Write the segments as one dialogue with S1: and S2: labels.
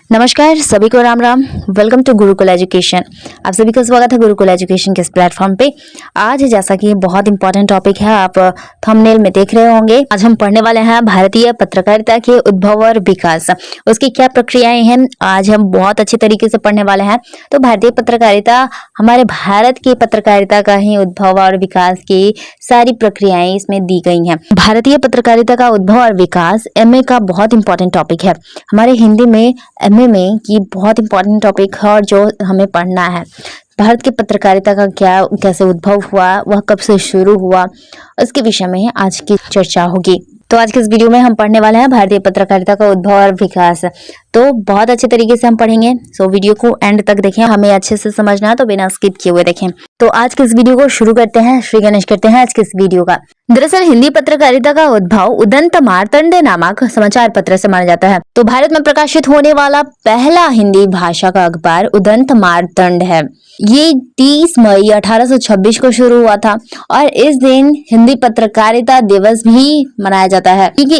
S1: नमस्कार सभी को राम राम। Welcome to Gurukul education. आप सभी का स्वागत है गुरुकुल एजुकेशन के इस प्लेटफॉर्म पे। आज जैसा कि बहुत इंपॉर्टेंट टॉपिक है, आप थंबनेल में देख रहे होंगे, आज हम पढ़ने वाले हैं भारतीय पत्रकारिता के उद्भव और विकास, उसकी क्या प्रक्रियाएं हैं, आज हम बहुत अच्छे तरीके से पढ़ने वाले हैं। तो भारतीय पत्रकारिता हमारे भारत की पत्रकारिता का ही उद्भव और विकास की सारी प्रक्रियाएं इसमें दी गई हैं। भारतीय पत्रकारिता का उद्भव और विकास एमए का बहुत इंपॉर्टेंट टॉपिक है। हमारे हिंदी में एमए में की बहुत इंपॉर्टेंट टॉपिक है और जो हमें पढ़ना है। भारत की पत्रकारिता का क्या कैसे उद्भव हुआ, वह कब से शुरू हुआ, उसके विषय में आज की चर्चा होगी। तो आज के इस वीडियो में हम पढ़ने वाले हैं भारतीय पत्रकारिता का उद्भव और विकास। तो बहुत अच्छे तरीके से हम पढ़ेंगे, सो वीडियो को एंड तक देखें, हमें अच्छे से समझना है तो बिना स्किप किए हुए देखें। तो आज के इस वीडियो को शुरू करते हैं, श्री गणेश करते हैं आज के इस वीडियो का। दरअसल हिंदी पत्रकारिता का उद्भव उदंत मार्तंड नामक समाचार पत्र से माना जाता है। तो भारत में प्रकाशित होने वाला पहला हिंदी भाषा का अखबार उदंत मार्तंड है। ये 30 मई 1826 को शुरू हुआ था और इस दिन हिंदी पत्रकारिता दिवस भी मनाया जाता है, क्योंकि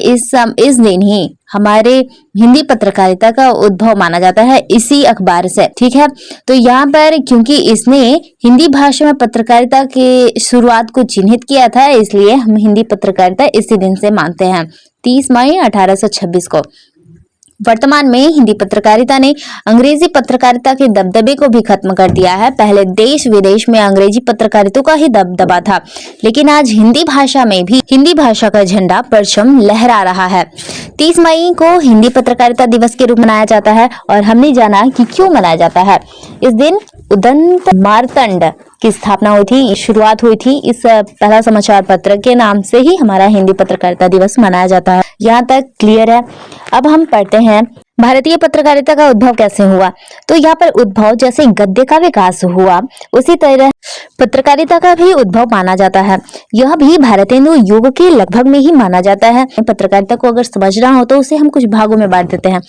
S1: इस दिन ही हमारे हिंदी पत्रकारिता का उद्भव माना जाता है इसी अखबार से। ठीक है, तो यहाँ पर क्योंकि इसने हिंदी भाषा में पत्रकारिता की शुरुआत को चिन्हित किया था, इसलिए हम हिंदी पत्रकारिता इसी दिन से मानते हैं, 30 मई 1826 को। वर्तमान में हिंदी पत्रकारिता ने अंग्रेजी पत्रकारिता के दबदबे को भी खत्म कर दिया है। पहले देश विदेश में अंग्रेजी पत्रकारिता का ही दबदबा था, लेकिन आज हिंदी भाषा में भी हिंदी भाषा का झंडा परचम लहरा रहा है। 30 मई को हिंदी पत्रकारिता दिवस के रूप मनाया जाता है और हमने जाना कि क्यों मनाया जाता है। इस दिन उदंत मार्तंड की स्थापना हुई थी, शुरुआत हुई थी। इस पहला समाचार पत्र के नाम से ही हमारा हिंदी पत्रकारिता दिवस मनाया जाता है। यहाँ तक क्लियर है। अब हम पढ़ते हैं भारतीय पत्रकारिता का उद्भव कैसे हुआ। तो यहाँ पर उद्भव जैसे गद्य का विकास हुआ, उसी तरह पत्रकारिता का भी उद्भव माना जाता है। यह भी भारतेंदु युग के लगभग में ही माना जाता है। पत्रकारिता को अगर समझना हो तो उसे हम कुछ भागों में बांट देते हैं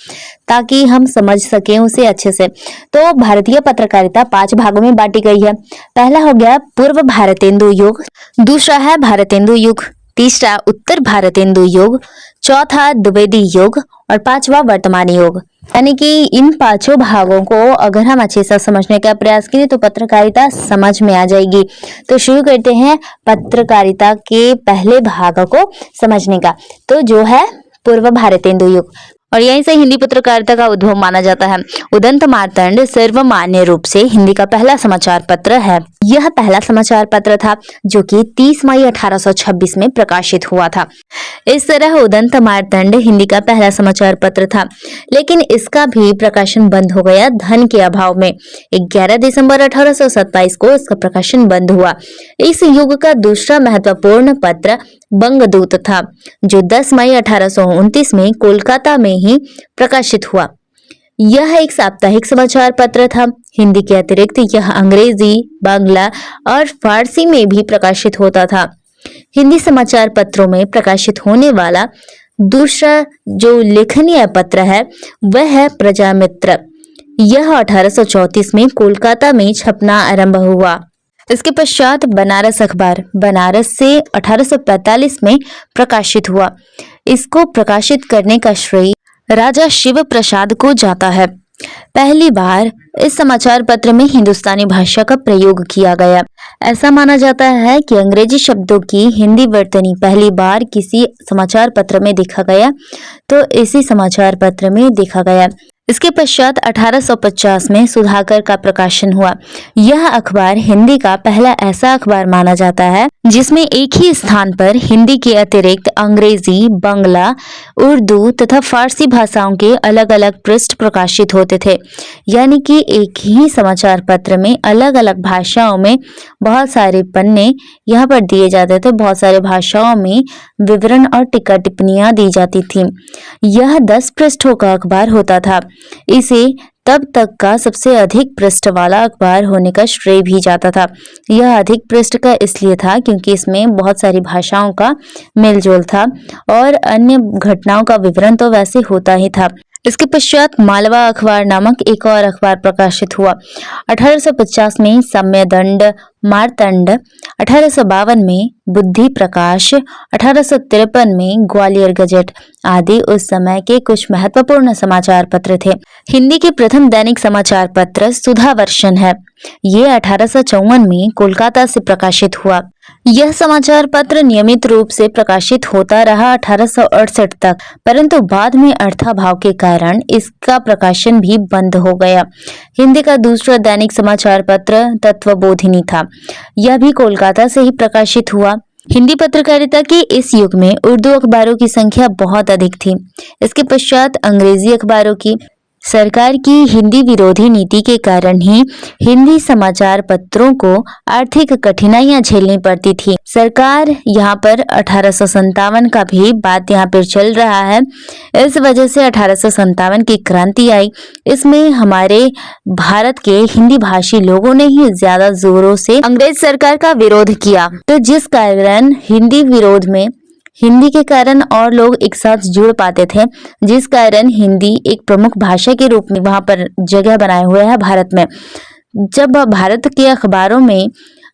S1: ताकि हम समझ सकें उसे अच्छे से। तो भारतीय पत्रकारिता 5 भागों में बांटी गई है। पहला हो गया पूर्व भारतेंदु युग, दूसरा है भारतेंदु युग, तीसरा उत्तर भारतेंदु युग, चौथा द्विवेदी युग और पांचवा वर्तमान युग। यानी कि इन 5 भागों को अगर हम अच्छे से समझने का प्रयास करें तो पत्रकारिता समझ में आ जाएगी। तो शुरू करते हैं पत्रकारिता के पहले भाग को समझने का, तो जो है पूर्व भारतेंदु युग, और यहीं से हिंदी पत्रकारिता का उद्भव माना जाता है। उदंत मार्तंड सर्वमान्य रूप से हिंदी का पहला समाचार पत्र है। यह पहला समाचार पत्र था जो कि 30 मई 1826 में प्रकाशित हुआ था। इस तरह उदंत मार्तंड हिंदी का पहला समाचार पत्र था, लेकिन इसका भी प्रकाशन बंद हो गया धन के अभाव में। 11 दिसंबर 1827 को इसका प्रकाशन बंद हुआ। इस युग का दूसरा महत्वपूर्ण पत्र बंगदूत था, जो 10 मई 1829 में कोलकाता में ही प्रकाशित हुआ। यह एक साप्ताहिक समाचार पत्र था। हिंदी के अतिरिक्त यह अंग्रेजी, बांग्ला और फारसी में भी प्रकाशित होता था। हिंदी समाचार पत्रों में प्रकाशित होने वाला दूसरा जो लेखनीय पत्र है वह है प्रजामित्र। यह 1834 में कोलकाता में छपना आरंभ हुआ। इसके पश्चात बनारस अखबार बनारस से 1845 में प्रकाशित हुआ। इसको प्रकाशित करने का श्रेय राजा शिव प्रसाद को जाता है। पहली बार इस समाचार पत्र में हिंदुस्तानी भाषा का प्रयोग किया गया। ऐसा माना जाता है कि अंग्रेजी शब्दों की हिंदी वर्तनी पहली बार किसी समाचार पत्र में देखा गया, तो इसी समाचार पत्र में देखा गया। इसके पश्चात 1850 में सुधाकर का प्रकाशन हुआ। यह अखबार हिंदी का पहला ऐसा अखबार माना जाता है जिसमें एक ही स्थान पर हिंदी के अतिरिक्त अंग्रेजी, बांग्ला, उर्दू तथा फारसी भाषाओं के अलग अलग पृष्ठ प्रकाशित होते थे। यानी कि एक ही समाचार पत्र में अलग अलग भाषाओं में बहुत सारे पन्ने यहाँ पर दिए जाते थे। बहुत सारे भाषाओं में विवरण और टीका टिप्पणियां दी जाती थी। यह 10 पृष्ठों का अखबार होता था। इसे तब तक का सबसे अधिक पृष्ठ वाला अखबार होने का श्रेय भी जाता था। यह अधिक पृष्ठ का इसलिए था क्योंकि इसमें बहुत सारी भाषाओं का मेलजोल था और अन्य घटनाओं का विवरण तो वैसे होता ही था। इसके पश्चात मालवा अखबार नामक एक और अखबार प्रकाशित हुआ। 1850 में सम्यदंड मारतंड, 1852 में बुद्धि प्रकाश, 1853 में ग्वालियर गजट आदि उस समय के कुछ महत्वपूर्ण समाचार पत्र थे। हिंदी के प्रथम दैनिक समाचार पत्र सुधा वर्षन है। ये 1854 में कोलकाता से प्रकाशित हुआ। यह समाचार पत्र नियमित रूप से प्रकाशित होता रहा 1868 तक, परंतु बाद में अर्थाभाव के कारण इसका प्रकाशन भी बंद हो गया। हिंदी का दूसरा दैनिक समाचार पत्र तत्वबोधिनी था। यह भी कोलकाता से ही प्रकाशित हुआ। हिंदी पत्रकारिता के इस युग में उर्दू अखबारों की संख्या बहुत अधिक थी। इसके पश्चात अंग्रेजी अखबारों की। सरकार की हिंदी विरोधी नीति के कारण ही हिंदी समाचार पत्रों को आर्थिक कठिनाइयां झेलनी पड़ती थी। सरकार यहाँ पर 1857 का भी बात यहाँ पर चल रहा है। इस वजह से 1857 की क्रांति आई। इसमें हमारे भारत के हिंदी भाषी लोगों ने ही ज्यादा जोरों से अंग्रेज सरकार का विरोध किया, तो जिस कारण हिंदी विरोध में हिंदी के कारण और लोग एक साथ जुड़ पाते थे, जिस कारण हिंदी एक प्रमुख भाषा के रूप में वहां पर जगह बनाए हुए है भारत में। जब भारत के अखबारों में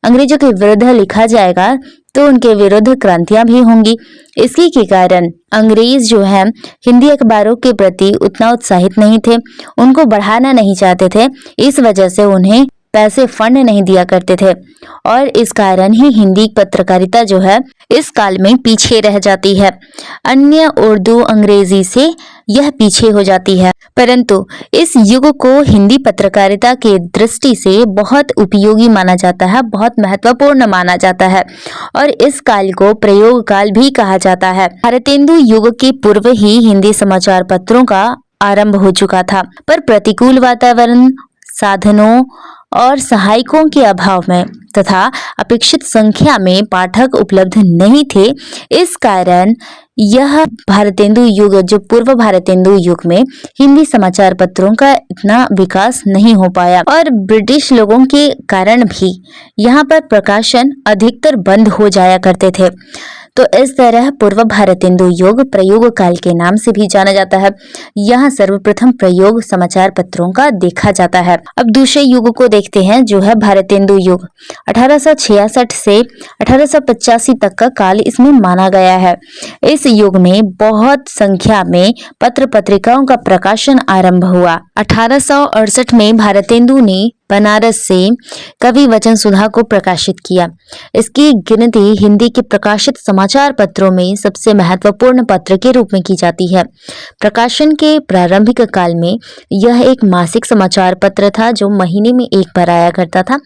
S1: अंग्रेजों के विरुद्ध लिखा जाएगा तो उनके विरुद्ध क्रांतियां भी होंगी। इसी के कारण अंग्रेज जो है हिंदी अखबारों के प्रति उतना उत्साहित नहीं थे, उनको बढ़ाना नहीं चाहते थे। इस वजह से उन्हें पैसे फंड नहीं दिया करते थे और इस कारण ही हिंदी पत्रकारिता जो है इस काल में पीछे रह जाती है। अन्य उर्दू अंग्रेजी से यह पीछे हो जाती है, परंतु इस युग को हिंदी पत्रकारिता के दृष्टि से बहुत उपयोगी माना जाता है, बहुत महत्वपूर्ण माना जाता है और इस काल को प्रयोग काल भी कहा जाता है। भारतेंदु युग के पूर्व ही हिंदी समाचार पत्रों का आरंभ हो चुका था, पर प्रतिकूल वातावरण, साधनों और सहायकों के अभाव में तथा अपेक्षित संख्या में पाठक उपलब्ध नहीं थे। इस कारण यह भारतेंदु युग, जो पूर्व भारतेंदु युग में हिंदी समाचार पत्रों का इतना विकास नहीं हो पाया और ब्रिटिश लोगों के कारण भी यहाँ पर प्रकाशन अधिकतर बंद हो जाया करते थे। तो इस तरह पूर्व भारतेंदु युग प्रयोग काल के नाम से भी जाना जाता है। यहाँ सर्वप्रथम प्रयोग समाचार पत्रों का देखा जाता है। अब दूसरे युग को देखते हैं, जो है भारतेंदु युग। 1866 से 1885 तक का काल इसमें माना गया है। इस युग में बहुत संख्या में पत्र पत्रिकाओं का प्रकाशन आरंभ हुआ। 1868 में भारतेंदु ने बनारस से कवि वचन सुधा को प्रकाशित किया। इसकी गिनती हिंदी के प्रकाशित समाचार पत्रों में सबसे महत्वपूर्ण पत्र के रूप में की जाती है। प्रकाशन के प्रारंभिक काल में यह एक मासिक समाचार पत्र था जो महीने में एक बार आया करता था,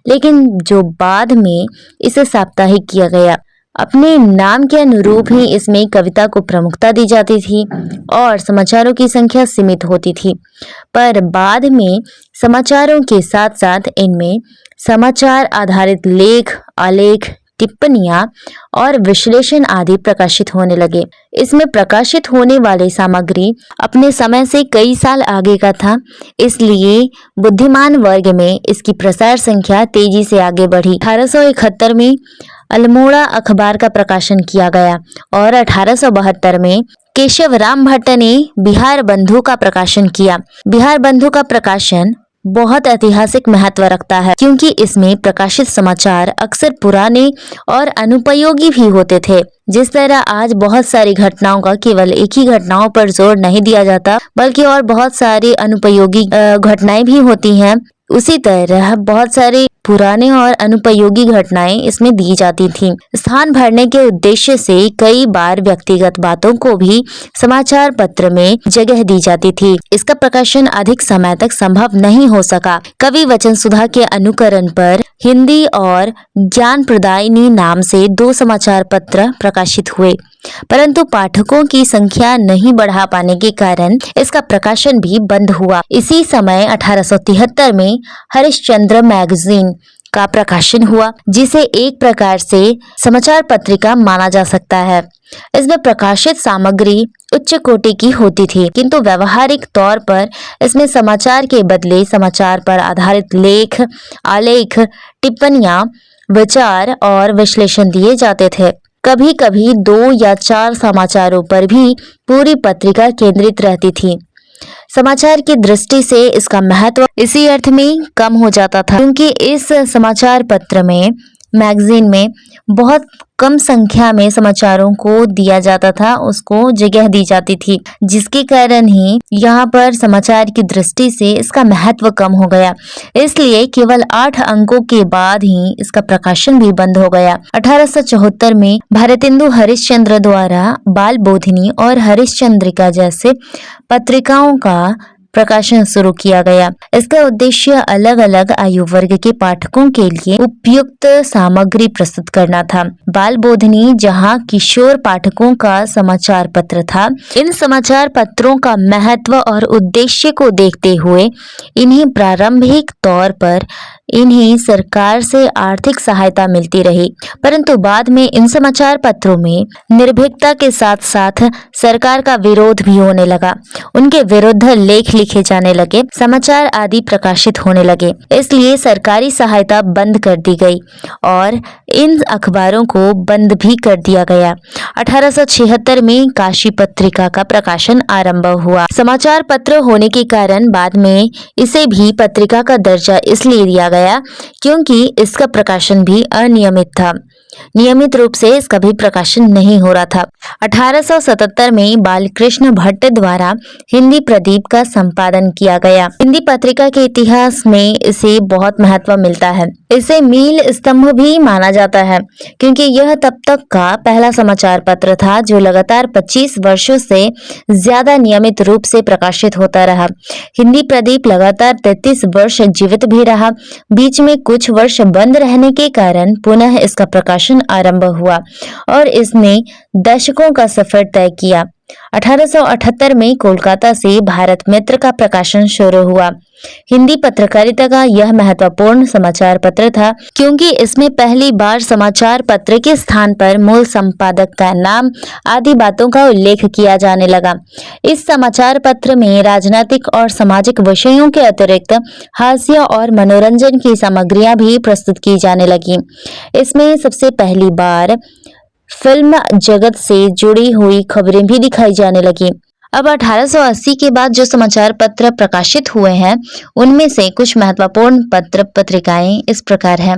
S1: लेकिन जो बाद में इसे साप्ताहिक किया गया। अपने नाम के अनुरूप ही इसमें कविता को प्रमुखता दी जाती थी और समाचारों की संख्या सीमित होती थी, पर बाद में समाचारों के साथ साथ इनमें समाचार आधारित लेख, आलेख, टिप्पणियां और विश्लेषण आदि प्रकाशित होने लगे। इसमें प्रकाशित होने वाली सामग्री अपने समय से कई साल आगे का था, इसलिए बुद्धिमान वर्ग में इसकी प्रसार संख्या तेजी से आगे बढ़ी। 1871 में अल्मोड़ा अखबार का प्रकाशन किया गया और 1872 में केशव राम भट्ट ने बिहार बंधु का प्रकाशन किया। बिहार बंधु का प्रकाशन बहुत ऐतिहासिक महत्व रखता है, क्योंकि इसमें प्रकाशित समाचार अक्सर पुराने और अनुपयोगी भी होते थे। जिस तरह आज बहुत सारी घटनाओं का केवल एक ही घटनाओं पर जोर नहीं दिया जाता, बल्कि और बहुत सारी अनुपयोगी घटनाएं भी होती हैं, उसी तरह बहुत सारे पुराने और अनुपयोगी घटनाएं इसमें दी जाती थीं। स्थान भरने के उद्देश्य से कई बार व्यक्तिगत बातों को भी समाचार पत्र में जगह दी जाती थी। इसका प्रकाशन अधिक समय तक संभव नहीं हो सका। कवि वचन सुधा के अनुकरण पर हिंदी और ज्ञान प्रदायिनी नाम से 2 समाचार पत्र प्रकाशित हुए, परंतु पाठकों की संख्या नहीं बढ़ा पाने के कारण इसका प्रकाशन भी बंद हुआ। इसी समय 1873 में हरिश्चंद्र मैगजीन का प्रकाशन हुआ, जिसे एक प्रकार से समाचार पत्रिका माना जा सकता है। इसमें प्रकाशित सामग्री उच्च कोटि की होती थी, किंतु व्यवहारिक तौर पर इसमें समाचार के बदले समाचार पर आधारित लेख, आलेख, टिप्पणियां, विचार और विश्लेषण दिए जाते थे। कभी कभी 2 या 4 समाचारों पर भी पूरी पत्रिका केंद्रित रहती थी। समाचार की दृष्टि से इसका महत्व इसी अर्थ में कम हो जाता था क्योंकि इस समाचार पत्र में, मैगजीन में बहुत कम संख्या में समाचारों को दिया जाता था, उसको जगह दी जाती थी, जिसके कारण ही यहाँ पर समाचार की दृष्टि से इसका महत्व कम हो गया। इसलिए केवल 8 अंकों के बाद ही इसका प्रकाशन भी बंद हो गया। 1874 में भारतेंदु हरिश्चंद्र द्वारा बाल बोधिनी और हरिश्चंद्रिका जैसे पत्रिकाओं का प्रकाशन शुरू किया गया। इसका उद्देश्य अलग अलग आयु वर्ग के पाठकों के लिए उपयुक्त सामग्री प्रस्तुत करना था। बाल बोधिनी जहां किशोर पाठकों का समाचार पत्र था, इन समाचार पत्रों का महत्व और उद्देश्य को देखते हुए इन्हें प्रारंभिक तौर पर इन्हें सरकार से आर्थिक सहायता मिलती रही, परंतु बाद में इन समाचार पत्रों में निर्भीकता के साथ साथ सरकार का विरोध भी होने लगा। उनके विरुद्ध लेख लिखे जाने लगे, समाचार आदि प्रकाशित होने लगे, इसलिए सरकारी सहायता बंद कर दी गई और इन अखबारों को बंद भी कर दिया गया। 1876 में काशी पत्रिका का प्रकाशन आरंभ हुआ। समाचार पत्र होने के कारण बाद में इसे भी पत्रिका का दर्जा इसलिए दिया गया क्योंकि इसका प्रकाशन भी अनियमित था, नियमित रूप से इसका भी प्रकाशन नहीं हो रहा था। 1877 में बालकृष्ण भट्ट द्वारा हिंदी प्रदीप का संपादन किया गया। हिंदी पत्रिका के इतिहास में इसे बहुत महत्व मिलता है। इसे मील स्तंभ भी माना जाता है क्योंकि यह तब तक का पहला समाचार पत्र था जो लगातार 25 वर्षों से ज्यादा नियमित रूप से प्रकाशित होता रहा। हिंदी प्रदीप लगातार 33 वर्ष जीवित भी रहा। बीच में कुछ वर्ष बंद रहने के कारण पुनः इसका प्रकाशन आरंभ हुआ और इसने दशकों का सफर तय किया। 1878 में कोलकाता से भारत मित्र का प्रकाशन शुरू हुआ। हिंदी पत्रकारिता का यह महत्वपूर्ण समाचार पत्र था क्योंकि इसमें पहली बार समाचार पत्र के स्थान पर मूल संपादक का नाम आदि बातों का उल्लेख किया जाने लगा। इस समाचार पत्र में राजनीतिक और सामाजिक विषयों के अतिरिक्त हास्य और मनोरंजन की सामग्रियां भी प्रस्तुत की जाने लगी। इसमें सबसे पहली बार फिल्म जगत से जुड़ी हुई खबरें भी दिखाई जाने लगी। अब 1880 के बाद जो समाचार पत्र प्रकाशित हुए हैं उनमें से कुछ महत्वपूर्ण पत्र पत्रिकाएं इस प्रकार हैं,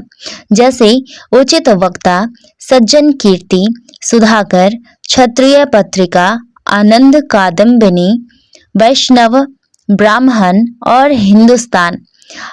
S1: जैसे उचित वक्ता, सज्जन कीर्ति, सुधाकर, क्षत्रिय पत्रिका, आनंद कादम्बिनी, वैष्णव, ब्राह्मण और हिंदुस्तान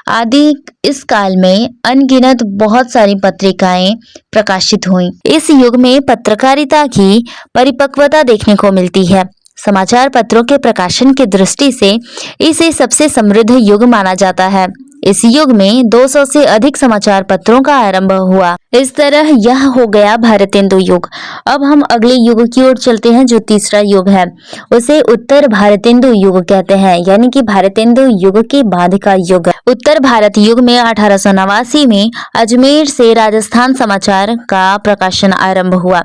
S1: आदि। इस काल में अनगिनत बहुत सारी पत्रिकाएं प्रकाशित हुईं। इस युग में पत्रकारिता की परिपक्वता देखने को मिलती है। समाचार पत्रों के प्रकाशन की दृष्टि से इसे सबसे समृद्ध युग माना जाता है। इस युग में 200 से अधिक समाचार पत्रों का आरंभ हुआ। इस तरह यह हो गया भारतेंदु युग। अब हम अगले युग की ओर चलते हैं जो तीसरा युग है, उसे उत्तर भारतेंदु युग कहते हैं, यानी कि भारतेंदु युग के बाद का युग। उत्तर भारत युग में 1889 में अजमेर से राजस्थान समाचार का प्रकाशन आरंभ हुआ।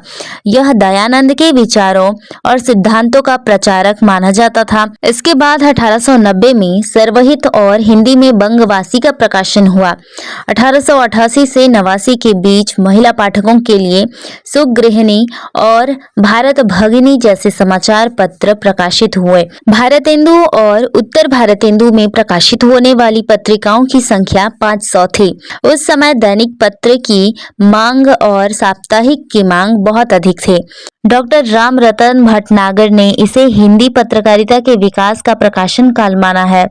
S1: यह दयानंद के विचारों और सिद्धांतों का प्रचारक माना जाता था। इसके बाद 1890 में सर्वहित और हिंदी में बंगवासी का प्रकाशन हुआ। 1888 से 89 के बीच महिला पाठकों के लिए सुगृहिणी और भारत भगिनी जैसे समाचार पत्र प्रकाशित हुए। भारतेंदु और उत्तर भारतेंदु में प्रकाशित होने वाली पत्रिकाओं की संख्या 500 थी। उस समय दैनिक पत्र की मांग और साप्ताहिक की मांग बहुत अधिक थे। डॉक्टर राम रतन भटनागर ने इसे हिंदी पत्रकारिता के विकास का प्रकाशन काल माना है।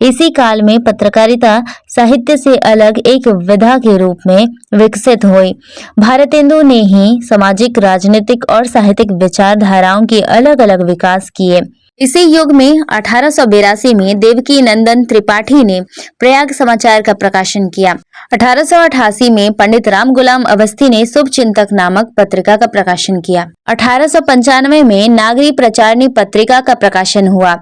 S1: इसी काल में पत्रकारिता साहित्य से अलग एक विधा के रूप में विकसित हुई। भारतेंदु ने ही सामाजिक, राजनीतिक और साहित्यिक विचारधाराओं के अलग अलग विकास किए। इसी युग में 1882 में देवकी नंदन त्रिपाठी ने प्रयाग समाचार का प्रकाशन किया। 1888 में पंडित राम गुलाम अवस्थी ने शुभ चिंतक नामक पत्रिका का प्रकाशन किया। 1895 में नागरी प्रचारणी पत्रिका का प्रकाशन हुआ।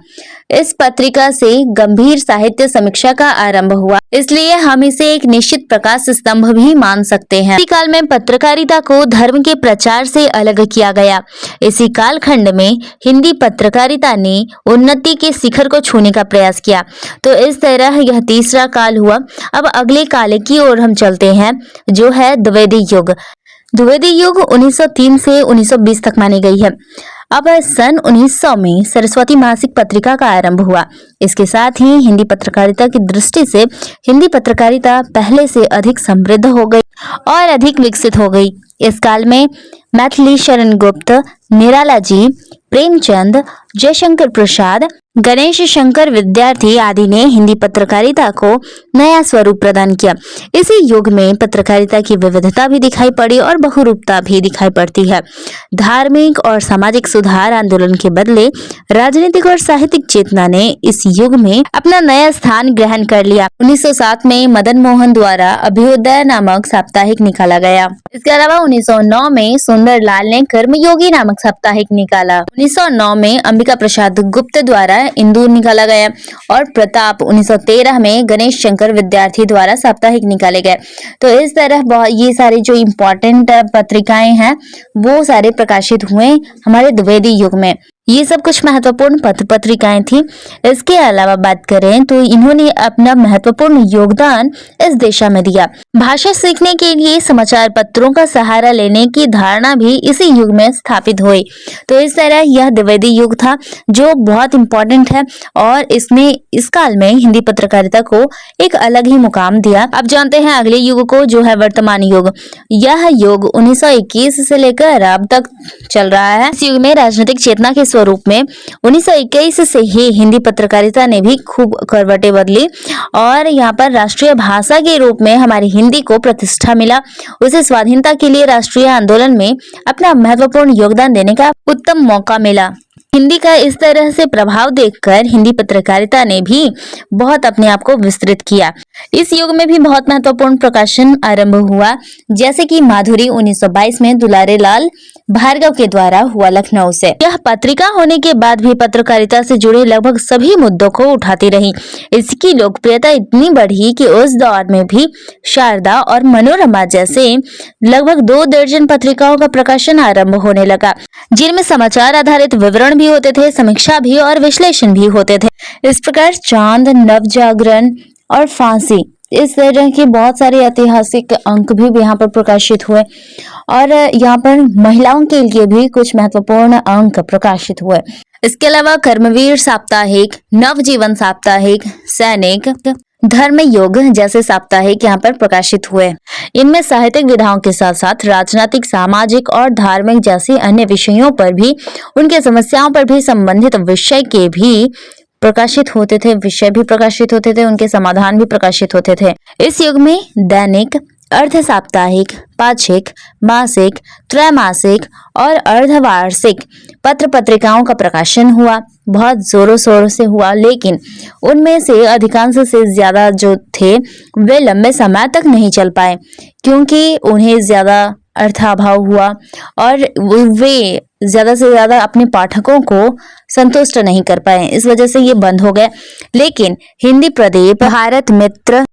S1: इस पत्रिका से गंभीर साहित्य समीक्षा का आरंभ हुआ, इसलिए हम इसे एक निश्चित प्रकाश स्तंभ भी मान सकते हैं। इसी काल में पत्रकारिता को धर्म के प्रचार से अलग किया गया। इसी कालखंड में हिंदी पत्रकारिता ने उन्नति के शिखर को छूने का प्रयास किया। तो इस तरह यह तीसरा काल हुआ। अब अगले काल की ओर हम चलते हैं जो है द्विवेदी युग। द्विवेदी युग 1903 से 1920 तक मानी गई है। अब सन 1900 में सरस्वती मासिक पत्रिका का आरंभ हुआ। इसके साथ ही हिंदी पत्रकारिता की दृष्टि से हिंदी पत्रकारिता पहले से अधिक समृद्ध हो गई और अधिक विकसित हो गई। इस काल में मैथिली शरण गुप्त, निराला जी, प्रेमचंद, जयशंकर प्रसाद, गणेश शंकर विद्यार्थी आदि ने हिंदी पत्रकारिता को नया स्वरूप प्रदान किया। इसी युग में पत्रकारिता की विविधता भी दिखाई पड़ी और बहुरूपता भी दिखाई पड़ती है। धार्मिक और सामाजिक सुधार आंदोलन के बदले राजनीतिक और साहित्यिक चेतना ने इस युग में अपना नया स्थान ग्रहण कर लिया। 1907 में मदन मोहन द्वारा अभ्युदय नामक साप्ताहिक निकाला गया। इसके अलावा 1909 में सुंदरलाल ने कर्मयोगी नामक साप्ताहिक निकाला। 1909 में अंबिका प्रसाद गुप्त द्वारा इंदूर निकाला गया और प्रताप 1913 में गणेश शंकर विद्यार्थी द्वारा साप्ताहिक निकाले गए। तो इस तरह ये सारे जो इम्पोर्टेंट पत्रिकाएं हैं वो सारे प्रकाशित हुए हमारे द्विवेदी युग में। ये सब कुछ महत्वपूर्ण पत्र पत्रिकाएं थी। इसके अलावा बात करें तो इन्होंने अपना महत्वपूर्ण योगदान इस दिशा में दिया। भाषा सीखने के लिए समाचार पत्रों का सहारा लेने की धारणा भी इसी युग में स्थापित हुई। तो इस तरह यह द्विवेदी युग था जो बहुत इम्पोर्टेंट है और इसने इस काल में हिंदी पत्रकारिता को एक अलग ही मुकाम दिया। अब जानते हैं अगले युग को जो है वर्तमान युग। यह युग 1921 से लेकर अब तक चल रहा है। इस युग में राजनीतिक चेतना के स्वरूप में 1921 से ही हिंदी पत्रकारिता ने भी खूब करवटें बदली और यहाँ पर राष्ट्रीय भाषा के रूप में हमारी हिंदी को प्रतिष्ठा मिला। उसे स्वाधीनता के लिए राष्ट्रीय आंदोलन में अपना महत्वपूर्ण योगदान देने का उत्तम मौका मिला। हिंदी का इस तरह से प्रभाव देखकर हिंदी पत्रकारिता ने भी बहुत अपने आप को विस्तृत किया। इस युग में भी बहुत महत्वपूर्ण प्रकाशन आरंभ हुआ, जैसे कि माधुरी 1922 में दुलारे लाल भार्गव के द्वारा हुआ लखनऊ से। यह पत्रिका होने के बाद भी पत्रकारिता से जुड़े लगभग सभी मुद्दों को उठाती रही। इसकी लोकप्रियता इतनी बढ़ी कि उस दौर में भी शारदा और मनोरमा जैसे लगभग 2 दर्जन पत्रिकाओं का प्रकाशन आरंभ होने लगा, जिनमें समाचार आधारित विवरण भी होते थे, समीक्षा भी और विश्लेषण भी होते थे। इस प्रकार चांद, नवजागरण और फांसी इस तरह के बहुत सारे ऐतिहासिक अंक भी यहाँ पर प्रकाशित हुए और यहाँ पर महिलाओं के लिए भी कुछ महत्वपूर्ण अंक प्रकाशित हुए। इसके अलावा कर्मवीर साप्ताहिक, नवजीवन साप्ताहिक, सैनिक, धर्मयुग जैसे साप्ताहिक यहाँ पर प्रकाशित हुए। इनमें साहित्यिक विधाओं के साथ साथ राजनीतिक, सामाजिक और धार्मिक जैसे अन्य विषयों पर भी, उनके समस्याओं पर भी संबंधित विषय के भी प्रकाशित होते थे, विषय भी प्रकाशित होते थे, उनके समाधान भी प्रकाशित होते थे। इस युग में दैनिक, अर्ध साप्ताहिक, पाक्षिक, मासिक, त्रैमासिक और अर्धवार्षिक पत्र पत्रिकाओं का प्रकाशन हुआ। बहुत जोरों शोरों से हुआ, लेकिन उनमें से अधिकांश से ज्यादा जो थे वे लंबे समय तक नहीं चल पाए क्योंकि उन्हें ज्यादा अर्थाभाव हुआ और वे ज्यादा से ज्यादा अपने पाठकों को संतुष्ट नहीं कर पाए। इस वजह से ये बंद हो गए। लेकिन हिंदी प्रदीप, भारत मित्र,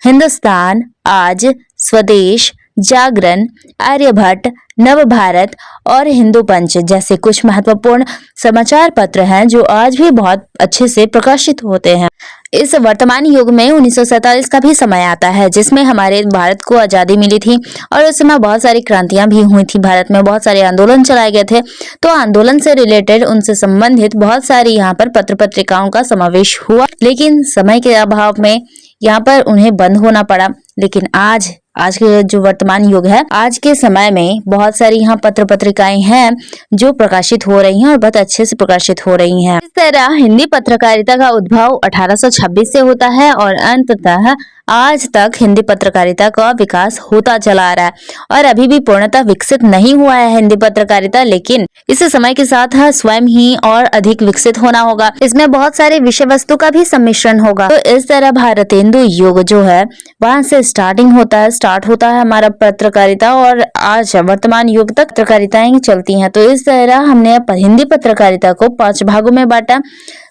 S1: हिंदुस्तान आज, स्वदेश, जागरण, आर्यभट्ट, नवभारत और हिंदू पंच जैसे कुछ महत्वपूर्ण समाचार पत्र हैं जो आज भी बहुत अच्छे से प्रकाशित होते हैं। इस वर्तमान युग में 1947 का भी समय आता है जिसमें हमारे भारत को आजादी मिली थी और उस समय बहुत सारी क्रांतियां भी हुई थी। भारत में बहुत सारे आंदोलन चलाए गए थे, तो आंदोलन से रिलेटेड, उनसे संबंधित बहुत सारी यहाँ पर पत्र पत्रिकाओं का समावेश हुआ, लेकिन समय के अभाव में यहाँ पर उन्हें बंद होना पड़ा। लेकिन आज के जो वर्तमान युग है, आज के समय में बहुत सारी यहाँ पत्र पत्रिकाएं हैं जो प्रकाशित हो रही हैं और बहुत अच्छे से प्रकाशित हो रही हैं। इस तरह हिंदी पत्रकारिता का उद्भव 1826 से होता है और अंततः आज तक हिंदी पत्रकारिता का विकास होता चला आ रहा है और अभी भी पूर्णतः विकसित नहीं हुआ है हिंदी पत्रकारिता, लेकिन इस समय के साथ स्वयं ही और अधिक विकसित होना होगा। इसमें बहुत सारे विषय वस्तु का भी सम्मिश्रण होगा। तो इस तरह भारतेंदु युग जो है वहां से स्टार्ट होता है हमारा पत्रकारिता और आज वर्तमान युग तक पत्रकारिताएं चलती हैं। तो इस तरह हमने हिंदी पत्रकारिता को 5 भागों में बांटा।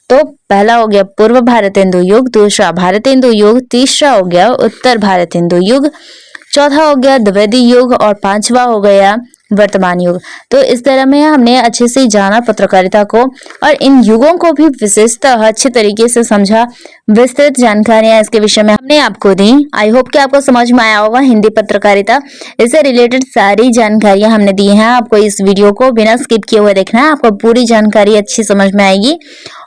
S1: तो पहला हो गया पूर्व भारतेंदु युग, दूसरा भारतेंदु युग, तीसरा हो गया उत्तर भारतेंदु युग, चौथा हो गया द्विवेदी युग और 5वां हो गया वर्तमान युग। तो इस तरह में हमने अच्छे से जाना पत्रकारिता को और इन युगों को भी विशेषतः अच्छे तरीके से समझा। विस्तृत जानकारियां इसके विषय में हमने आपको दी। आई होप कि आपको समझ में आया होगा हिंदी पत्रकारिता, इससे रिलेटेड सारी जानकारियां हमने दी हैं। आपको इस वीडियो को बिना स्किप किए हुए देखना है, आपको पूरी जानकारी अच्छी समझ में आएगी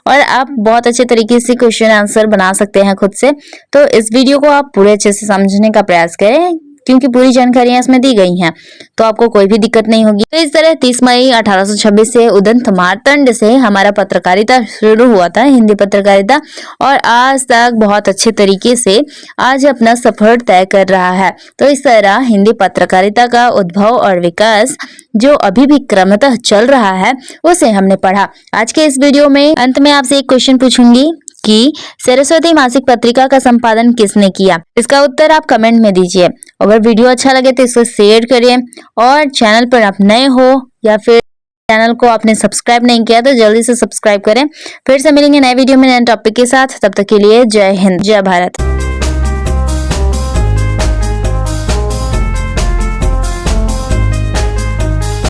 S1: और आप बहुत अच्छे तरीके से क्वेश्चन आंसर बना सकते हैं खुद से। तो इस वीडियो को आप पूरे अच्छे से समझने का प्रयास करें, क्योंकि पूरी जानकारियां इसमें दी गई हैं, तो आपको कोई भी दिक्कत नहीं होगी। तो इस तरह 30 मई 1826 से उदंत मार्तंड से हमारा पत्रकारिता शुरू हुआ था, हिंदी पत्रकारिता, और आज तक बहुत अच्छे तरीके से आज अपना सफर तय कर रहा है। तो इस तरह हिंदी पत्रकारिता का उद्भव और विकास जो अभी भी क्रमतः चल रहा है उसे हमने पढ़ा। आज के इस वीडियो में अंत में आपसे एक क्वेश्चन पूछूंगी कि सरस्वती मासिक पत्रिका का संपादन किसने किया? इसका उत्तर आप कमेंट में दीजिए। अगर वीडियो अच्छा लगे तो इसे शेयर करिए और चैनल पर आप नए हो या फिर चैनल को आपने सब्सक्राइब नहीं किया तो जल्दी से सब्सक्राइब करें। फिर से मिलेंगे नए वीडियो में नए टॉपिक के साथ, तब तक के लिए जय हिंद, जय भारत।